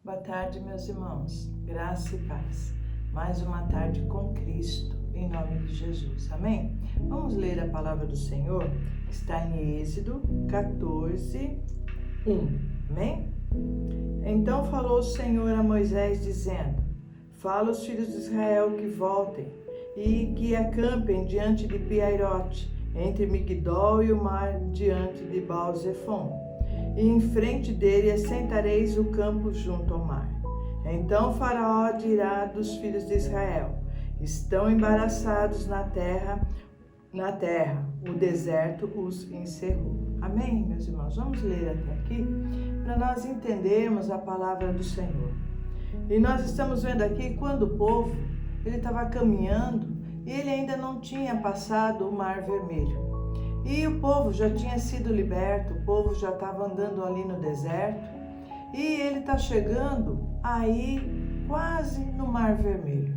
Boa tarde, meus irmãos. Graça e paz. Mais uma tarde com Cristo, em nome de Jesus. Amém? Vamos ler a palavra do Senhor, que está em Êxodo 14, 1. Amém? Então falou o Senhor a Moisés, dizendo: Fala aos filhos de Israel que voltem e que acampem diante de Piairote, entre Migdol e o mar, diante de Baal-Zefon. E em frente dele assentareis o campo junto ao mar. Então Faraó dirá dos filhos de Israel: Estão embaraçados na terra, o deserto os encerrou. Amém, meus irmãos? Vamos ler até aqui, para nós entendermos a palavra do Senhor. E nós estamos vendo aqui quando o povo, ele estava caminhando, e ele ainda não tinha passado o Mar Vermelho. E o povo já tinha sido liberto, o povo já estava andando ali no deserto, e ele está chegando aí quase no Mar Vermelho.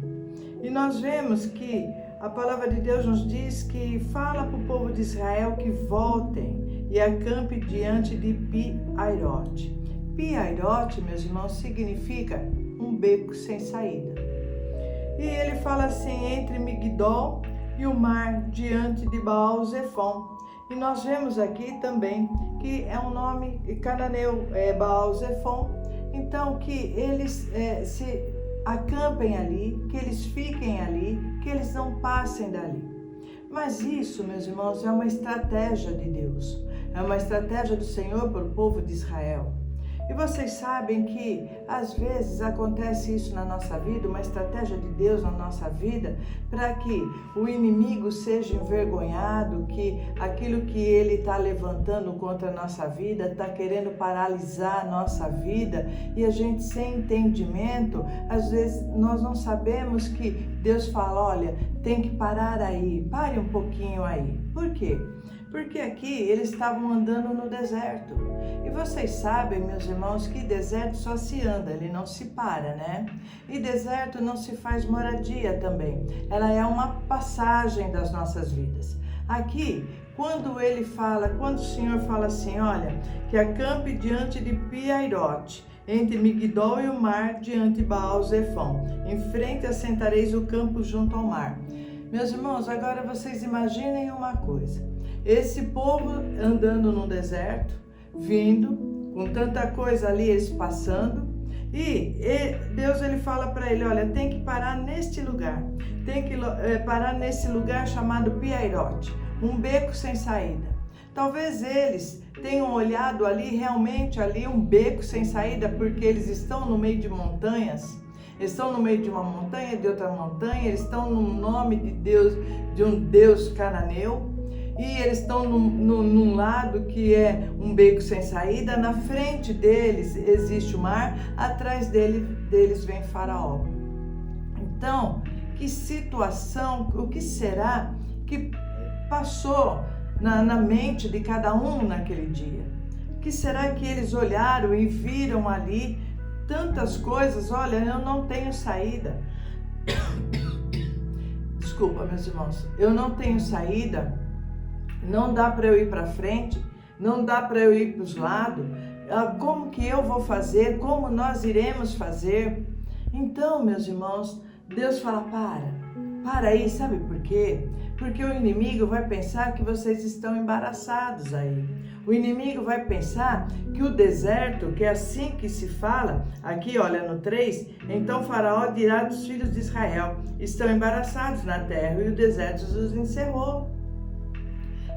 E nós vemos que a palavra de Deus nos diz que fala para o povo de Israel que voltem e acampe diante de Piairote. Piairote, meus irmãos, significa um beco sem saída. E ele fala assim, entre Migdol e o mar, diante de Baal-Zefon. E nós vemos aqui também que é um nome cananeu, Baal-Zefon. Então, que eles se acampem ali, que eles fiquem ali, que eles não passem dali. Mas isso, meus irmãos, é uma estratégia de Deus. É uma estratégia do Senhor para o povo de Israel. E vocês sabem que às vezes acontece isso na nossa vida, uma estratégia de Deus na nossa vida, para que o inimigo seja envergonhado, que aquilo que ele está levantando contra a nossa vida, está querendo paralisar a nossa vida, e a gente sem entendimento, às vezes nós não sabemos que Deus fala, olha, tem que parar aí, pare um pouquinho aí. Por quê? Porque aqui eles estavam andando no deserto. E vocês sabem, meus irmãos, que deserto só se anda, ele não se para, né? E deserto não se faz moradia também. Ela é uma passagem das nossas vidas. Aqui, quando o Senhor fala assim, olha, que acampe diante de Piairote, entre Migdol e o mar, diante de Baal-Zefon. Em frente assentareis o campo junto ao mar. Meus irmãos, agora vocês imaginem uma coisa. Esse povo andando no deserto, vindo, com tanta coisa ali, eles passando, e Deus ele fala para ele, olha, tem que parar neste lugar, tem que parar nesse lugar chamado Piairote, um beco sem saída. Talvez eles tenham olhado ali, realmente ali, um beco sem saída, porque eles estão no meio de montanhas, estão no meio de uma montanha, de outra montanha, eles estão no nome de Deus, de um Deus cananeu, e eles estão num lado que é um beco sem saída, na frente deles existe o mar, atrás deles vem Faraó. Então, que situação, o que será que passou na mente de cada um naquele dia? O que será que eles olharam e viram ali tantas coisas? Olha, eu não tenho saída. Desculpa, meus irmãos, eu não tenho saída. Não dá para eu ir para frente, não dá para eu ir para os lados. Como que eu vou fazer? Como nós iremos fazer? Então, meus irmãos, Deus fala, para aí, sabe por quê? Porque o inimigo vai pensar que vocês estão embaraçados aí. O inimigo vai pensar que o deserto, que é assim que se fala, aqui olha no 3, então Faraó dirá dos filhos de Israel, estão embaraçados na terra e o deserto os encerrou.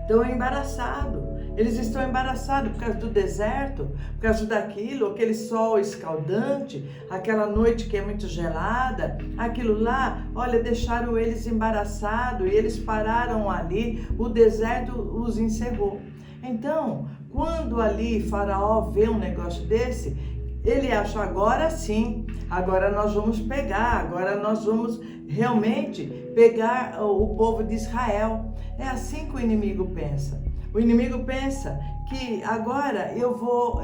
Estão embaraçados, eles estão embaraçados por causa do deserto, por causa daquilo, aquele sol escaldante, aquela noite que é muito gelada, aquilo lá, olha, deixaram eles embaraçados e eles pararam ali, o deserto os encerrou. Então, quando ali Faraó vê um negócio desse, ele acha, agora sim, agora nós vamos pegar, agora nós vamos realmente pegar o povo de Israel. É assim que o inimigo pensa. O inimigo pensa que agora eu vou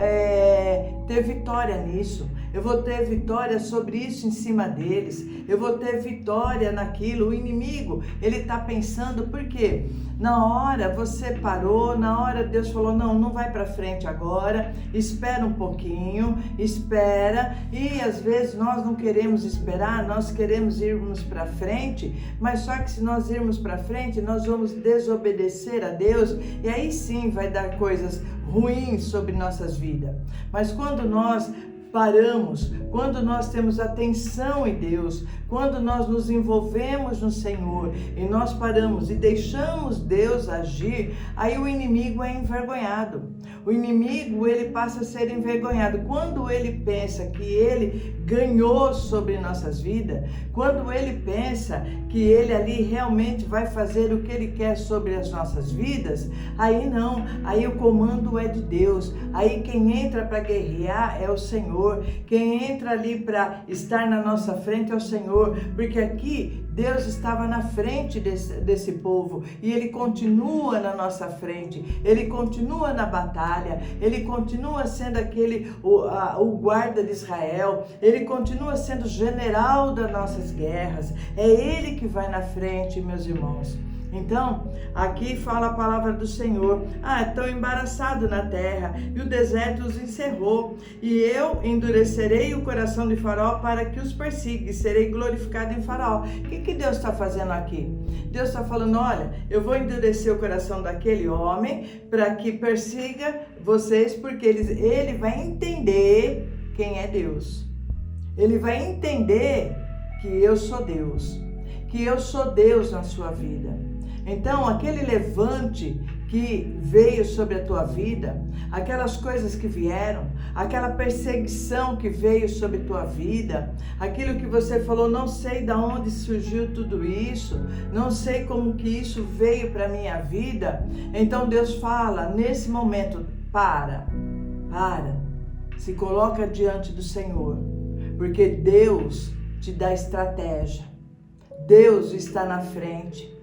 ter vitória nisso, eu vou ter vitória sobre isso em cima deles, eu vou ter vitória naquilo. O inimigo, ele está pensando, por quê? Na hora você parou, na hora Deus falou, não vai para frente agora, espera um pouquinho, espera. E às vezes nós não queremos esperar, nós queremos irmos para frente, mas só que se nós irmos para frente, nós vamos desobedecer a Deus, e aí sim vai dar coisas ruins sobre nossas vidas. Mas quando nós paramos, quando nós temos atenção em Deus, quando nós nos envolvemos no Senhor e nós paramos e deixamos Deus agir, aí o inimigo é envergonhado. O inimigo, ele passa a ser envergonhado. Quando ele pensa que ele ganhou sobre nossas vidas, quando ele pensa que ele ali realmente vai fazer o que ele quer sobre as nossas vidas, aí não, aí o comando é de Deus. Aí quem entra para guerrear é o Senhor, quem entra ali para estar na nossa frente é o Senhor, porque aqui Deus estava na frente desse povo e Ele continua na nossa frente, Ele continua na batalha, Ele continua sendo o guarda de Israel, Ele continua sendo general das nossas guerras, é Ele que vai na frente, meus irmãos. Então, aqui fala a palavra do Senhor, estão embaraçados na terra, e o deserto os encerrou, e eu endurecerei o coração de Faraó para que os persiga, e serei glorificado em Faraó. O que Deus está fazendo aqui? Deus está falando, olha, eu vou endurecer o coração daquele homem, para que persiga vocês, porque ele vai entender quem é Deus. Ele vai entender que eu sou Deus, que eu sou Deus na sua vida. Então, aquele levante que veio sobre a tua vida, aquelas coisas que vieram, aquela perseguição que veio sobre a tua vida, aquilo que você falou, não sei de onde surgiu tudo isso, não sei como que isso veio para a minha vida. Então Deus fala, nesse momento, para, se coloca diante do Senhor, porque Deus te dá estratégia, Deus está na frente.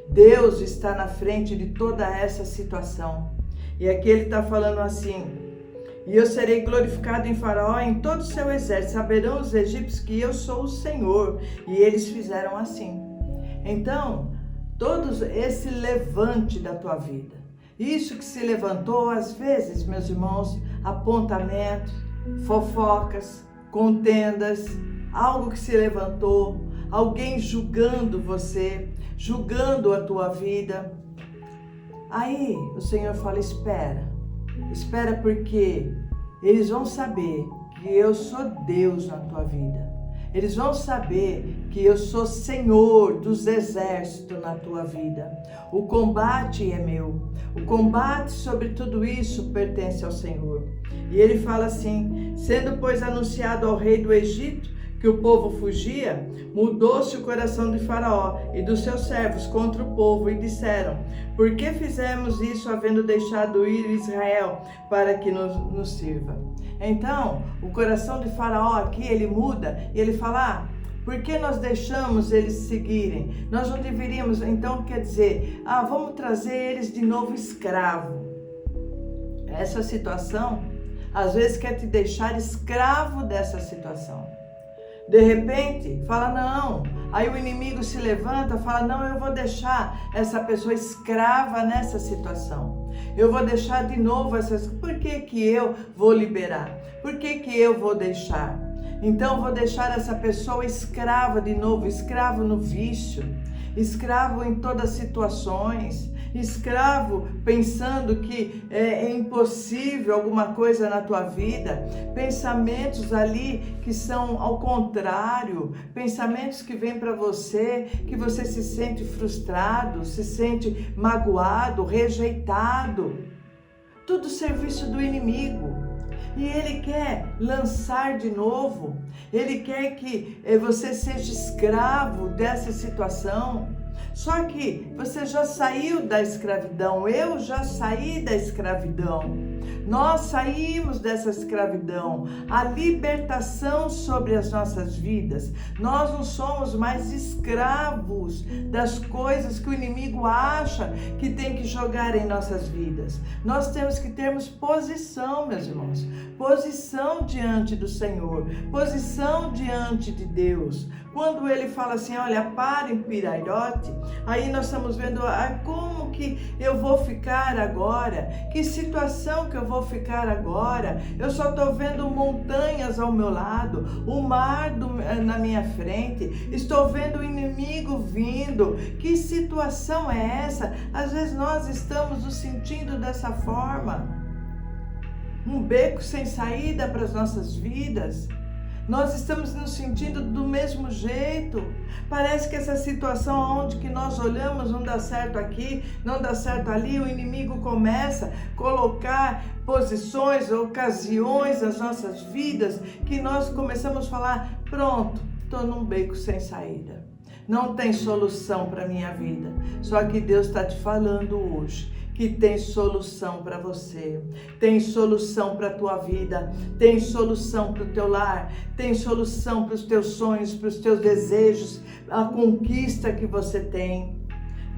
Deus está na frente de toda essa situação. E aqui ele está falando assim, e eu serei glorificado em Faraó, em todo o seu exército, saberão os egípcios que eu sou o Senhor. E eles fizeram assim. Então, todo esse levante da tua vida, isso que se levantou, às vezes, meus irmãos, apontamentos, fofocas, contendas, algo que se levantou, alguém julgando você, julgando a tua vida. Aí o Senhor fala, espera porque eles vão saber que eu sou Deus na tua vida. Eles vão saber que eu sou Senhor dos exércitos na tua vida. O combate é meu. O combate sobre tudo isso pertence ao Senhor. E ele fala assim, sendo pois anunciado ao rei do Egito que o povo fugia, mudou-se o coração de Faraó e dos seus servos contra o povo, e disseram, por que fizemos isso, havendo deixado ir Israel para que nos sirva? Então, o coração de Faraó aqui, ele muda, e ele fala, por que nós deixamos eles seguirem? Nós não deveríamos, então quer dizer, vamos trazer eles de novo escravo. Essa situação, às vezes quer te deixar escravo dessa situação. De repente, fala não, aí o inimigo se levanta, fala não, eu vou deixar essa pessoa escrava nessa situação. Eu vou deixar de novo essas... Por que eu vou liberar? Por que eu vou deixar? Então, vou deixar essa pessoa escrava de novo, escravo no vício, escravo em todas as situações, escravo pensando que é impossível alguma coisa na tua vida, pensamentos ali que são ao contrário, pensamentos que vêm para você, que você se sente frustrado, se sente magoado, rejeitado, tudo serviço do inimigo. E ele quer lançar de novo, ele quer que você seja escravo dessa situação. Só que você já saiu da escravidão, eu já saí da escravidão. Nós saímos dessa escravidão, a libertação sobre as nossas vidas. Nós não somos mais escravos das coisas que o inimigo acha que tem que jogar em nossas vidas. Nós temos que termos posição, meus irmãos, posição diante do Senhor, posição diante de Deus. Quando ele fala assim, olha, parem, Pirairote, aí nós estamos vendo como que eu vou ficar agora, que situação que eu vou ficar agora, eu só estou vendo montanhas ao meu lado, o mar na minha frente, estou vendo o inimigo vindo, que situação é essa? Às vezes nós estamos nos sentindo dessa forma, um beco sem saída para as nossas vidas. Nós estamos nos sentindo do mesmo jeito. Parece que essa situação onde que nós olhamos não dá certo aqui, não dá certo ali, o inimigo começa a colocar posições, ocasiões nas nossas vidas que nós começamos a falar, pronto, estou num beco sem saída. Não tem solução para a minha vida. Só que Deus está te falando hoje que tem solução para você, tem solução para a tua vida, tem solução para o teu lar, tem solução para os teus sonhos, para os teus desejos, a conquista que você tem.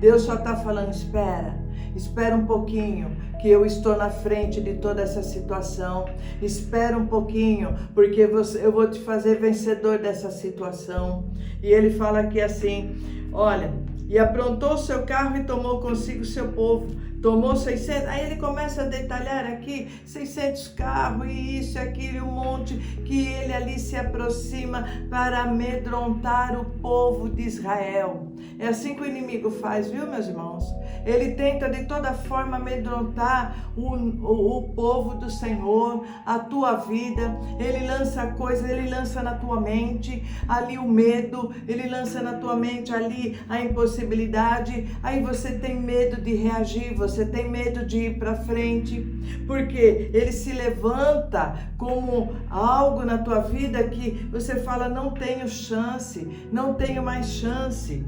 Deus só está falando, espera um pouquinho, que eu estou na frente de toda essa situação. Espera um pouquinho, porque eu vou te fazer vencedor dessa situação. E ele fala aqui assim, olha, e aprontou seu carro e tomou consigo seu povo. Tomou 600, aí ele começa a detalhar aqui, 600 carros e isso, aquilo, um monte, que ele ali se aproxima para amedrontar o povo de Israel. É assim que o inimigo faz, viu, meus irmãos? Ele tenta de toda forma amedrontar o povo do Senhor, a tua vida. Ele lança coisas, ele lança na tua mente ali o medo, ele lança na tua mente ali a impossibilidade, aí você tem medo de reagir, você tem medo de ir para frente, porque ele se levanta como algo na tua vida que você fala, não tenho chance, não tenho mais chance.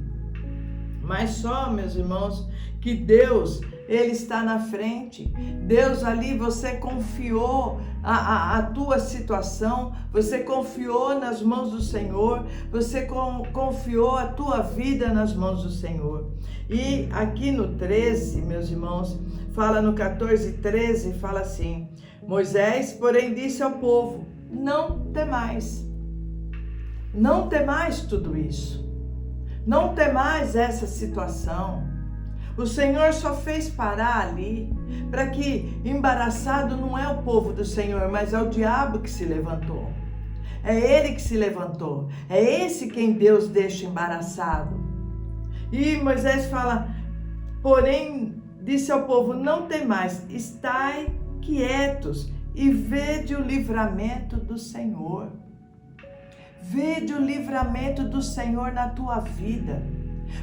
Mas só, meus irmãos, que Deus, Ele está na frente. Deus ali, você confiou a tua situação, você confiou nas mãos do Senhor, você confiou a tua vida nas mãos do Senhor. E aqui no 13, meus irmãos, fala no 14:13, fala assim, Moisés, porém, disse ao povo, não temais tudo isso. Não temais essa situação. O Senhor só fez parar ali para que embaraçado não é o povo do Senhor, mas é o diabo que se levantou. É ele que se levantou. É esse quem Deus deixa embaraçado. E Moisés fala, porém, disse ao povo, não temais, estai quietos e vede o livramento do Senhor. Vede o livramento do Senhor na tua vida.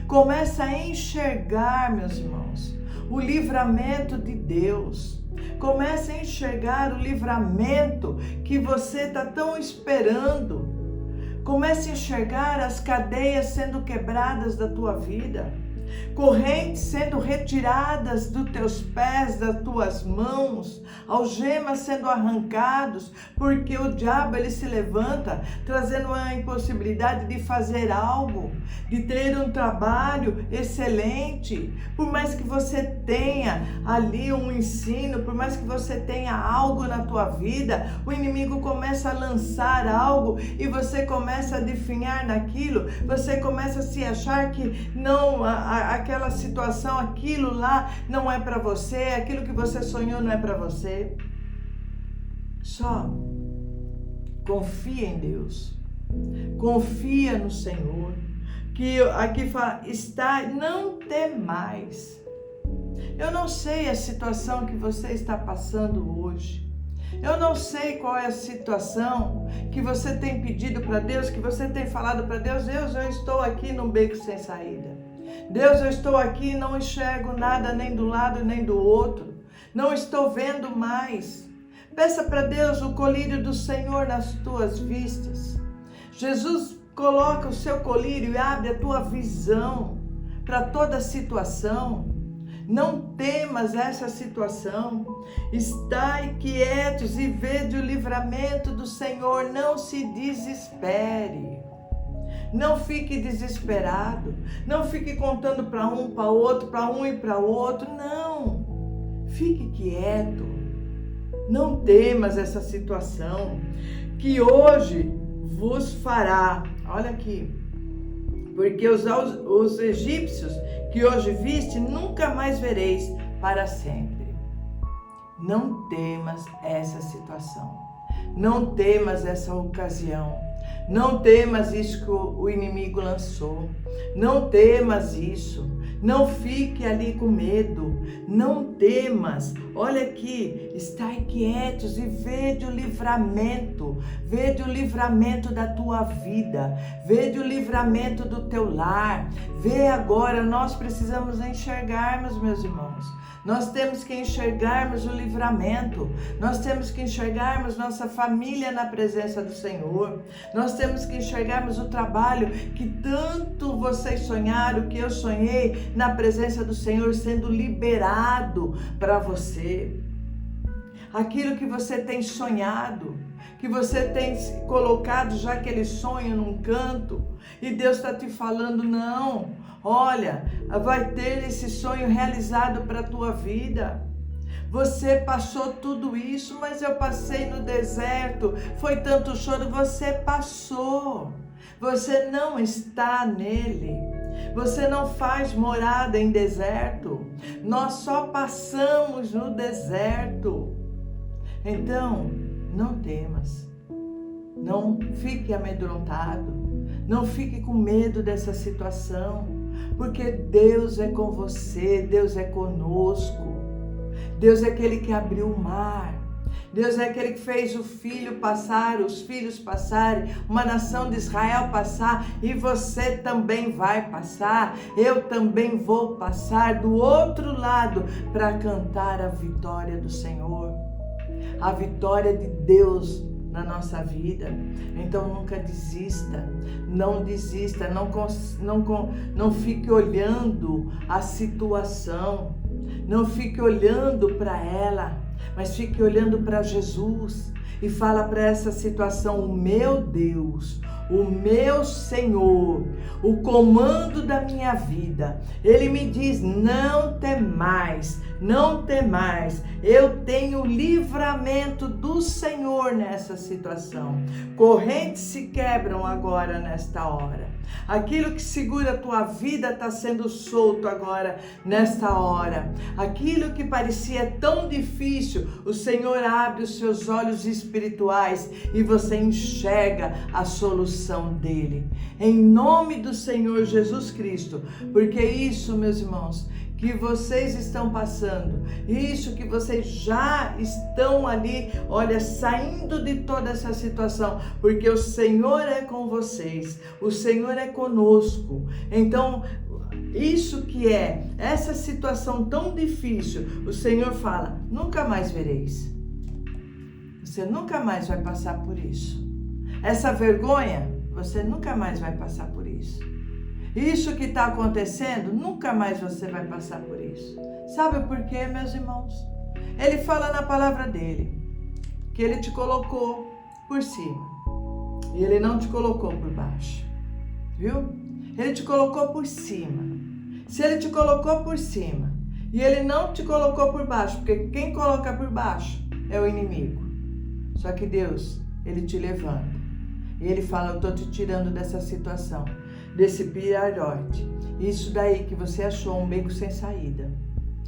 Começa a enxergar, meus irmãos, o livramento de Deus. Começa a enxergar o livramento que você está tão esperando. Comece a enxergar as cadeias sendo quebradas da tua vida. Correntes sendo retiradas dos teus pés, das tuas mãos, algemas sendo arrancados, porque o diabo ele se levanta trazendo a impossibilidade de fazer algo, de ter um trabalho excelente. Por mais que você tenha ali um ensino, por mais que você tenha algo na tua vida, o inimigo começa a lançar algo e você começa a definhar naquilo, você começa a se achar que não, aquela situação, aquilo lá não é para você, aquilo que você sonhou não é para você. Só confia em Deus, confia no Senhor, que aqui fala, não temais. Eu não sei a situação que você está passando hoje. Eu não sei qual é a situação que você tem pedido para Deus, que você tem falado para Deus, Deus, eu estou aqui num beco sem saída. Deus, eu estou aqui, não enxergo nada nem do lado nem do outro. Não estou vendo mais. Peça para Deus o colírio do Senhor nas tuas vistas. Jesus coloca o seu colírio e abre a tua visão para toda situação. Não temas essa situação. Estai quietos e vede o livramento do Senhor. Não se desespere. Não fique desesperado. Não fique contando para um, para outro, para um e para outro. Não. Fique quieto. Não temas essa situação que hoje vos fará. Olha aqui. Porque os egípcios que hoje viste, nunca mais vereis para sempre. Não temas essa situação. Não temas essa ocasião. Não temas isso que o inimigo lançou. Não temas isso. Não fique ali com medo. Não temas. Olha aqui, estai quietos e vede o livramento. Vede o livramento da tua vida. Vede o livramento do teu lar. Vê agora, nós precisamos enxergarmos, meus irmãos. Nós temos que enxergarmos o livramento. Nós temos que enxergarmos nossa família na presença do Senhor. Nós temos que enxergarmos o trabalho que tanto vocês sonharam, que eu sonhei, na presença do Senhor sendo liberado para você. Aquilo que você tem sonhado, que você tem colocado já aquele sonho num canto, e Deus está te falando, não, olha, vai ter esse sonho realizado para a tua vida. Você passou tudo isso, mas eu passei no deserto, foi tanto choro, você passou. Você não está nele. Você não faz morada em deserto. Nós só passamos no deserto. Então, não temas. Não fique amedrontado. Não fique com medo dessa situação. Porque Deus é com você, Deus é conosco. Deus é aquele que abriu o mar. Deus é aquele que fez o filho passar, os filhos passarem, uma nação de Israel passar, e você também vai passar, eu também vou passar do outro lado para cantar a vitória do Senhor, a vitória de Deus na nossa vida. Então nunca desista, não desista, não fique olhando a situação, não fique olhando para ela, mas fique olhando para Jesus e fala para essa situação, o meu Deus, o meu Senhor, o comando da minha vida, Ele me diz, não temais, não temais, eu tenho livramento do Senhor nessa situação. Correntes se quebram agora nesta hora. Aquilo que segura a tua vida está sendo solto agora nesta hora. Aquilo que parecia tão difícil, o Senhor abre os seus olhos espirituais e você enxerga a solução dele. Em nome do Senhor Jesus Cristo, porque isso, meus irmãos, que vocês estão passando, isso que vocês já estão ali, olha, saindo de toda essa situação, porque o Senhor é com vocês, o Senhor é conosco. Então, isso que é essa situação tão difícil, o Senhor fala, nunca mais vereis. Você nunca mais vai passar por isso. Essa vergonha, você nunca mais vai passar por isso. Isso que está acontecendo, nunca mais você vai passar por isso. Sabe por quê, meus irmãos? Ele fala na palavra dele, que ele te colocou por cima. E ele não te colocou por baixo. Viu? Ele te colocou por cima. Se ele te colocou por cima, e ele não te colocou por baixo, porque quem coloca por baixo é o inimigo. Só que Deus, ele te levanta. E ele fala, eu estou te tirando dessa situação, desse pirarote. Isso daí que você achou um beco sem saída.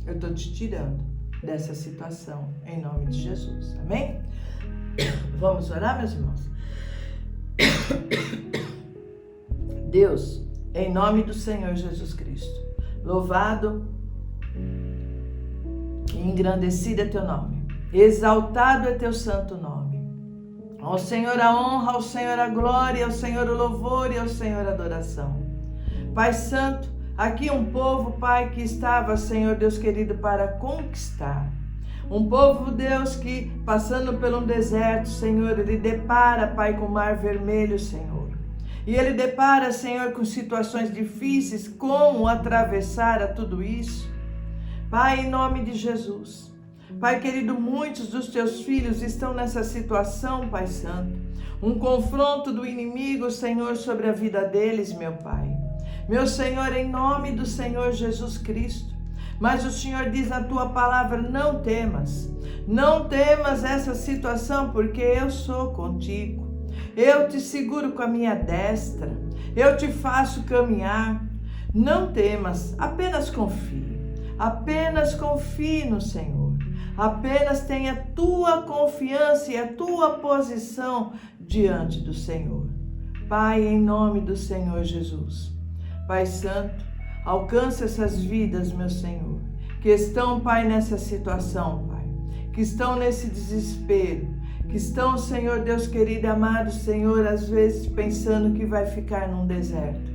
Eu estou te tirando dessa situação, em nome de Jesus. Amém? Vamos orar, meus irmãos? Deus, em nome do Senhor Jesus Cristo, louvado e engrandecido é teu nome. Exaltado é teu santo nome. Ao Senhor a honra, ao Senhor a glória, ao Senhor o louvor e ao Senhor a adoração. Pai Santo, aqui um povo, Pai, que estava, Senhor Deus querido, para conquistar. Um povo, Deus, que passando por um deserto, Senhor, ele depara, Pai, com o mar vermelho, Senhor. E ele depara, Senhor, com situações difíceis, como atravessar a tudo isso. Pai, em nome de Jesus. Pai querido, muitos dos teus filhos estão nessa situação, Pai Santo. Um confronto do inimigo, Senhor, sobre a vida deles, meu Pai. Meu Senhor, em nome do Senhor Jesus Cristo. Mas o Senhor diz na tua palavra, não temas. Não temas essa situação, porque eu sou contigo. Eu te seguro com a minha destra. Eu te faço caminhar. Não temas, apenas confie. Apenas confie no Senhor. Apenas tenha a tua confiança e a tua posição diante do Senhor. Pai, em nome do Senhor Jesus. Pai Santo, alcança essas vidas, meu Senhor, que estão, Pai, nessa situação, Pai, que estão nesse desespero, que estão, Senhor Deus querido, amado Senhor, às vezes pensando que vai ficar num deserto.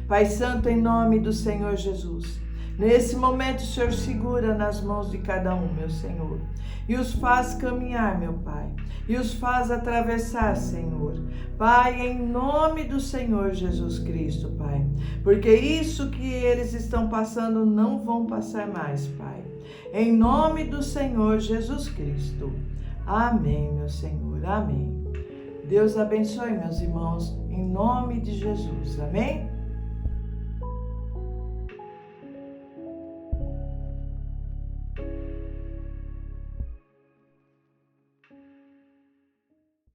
Pai Santo, em nome do Senhor Jesus, nesse momento o Senhor segura nas mãos de cada um, meu Senhor, e os faz caminhar, meu Pai, e os faz atravessar, Senhor. Pai, em nome do Senhor Jesus Cristo, Pai, porque isso que eles estão passando não vão passar mais, Pai. Em nome do Senhor Jesus Cristo. Amém, meu Senhor. Amém. Deus abençoe, meus irmãos, em nome de Jesus. Amém?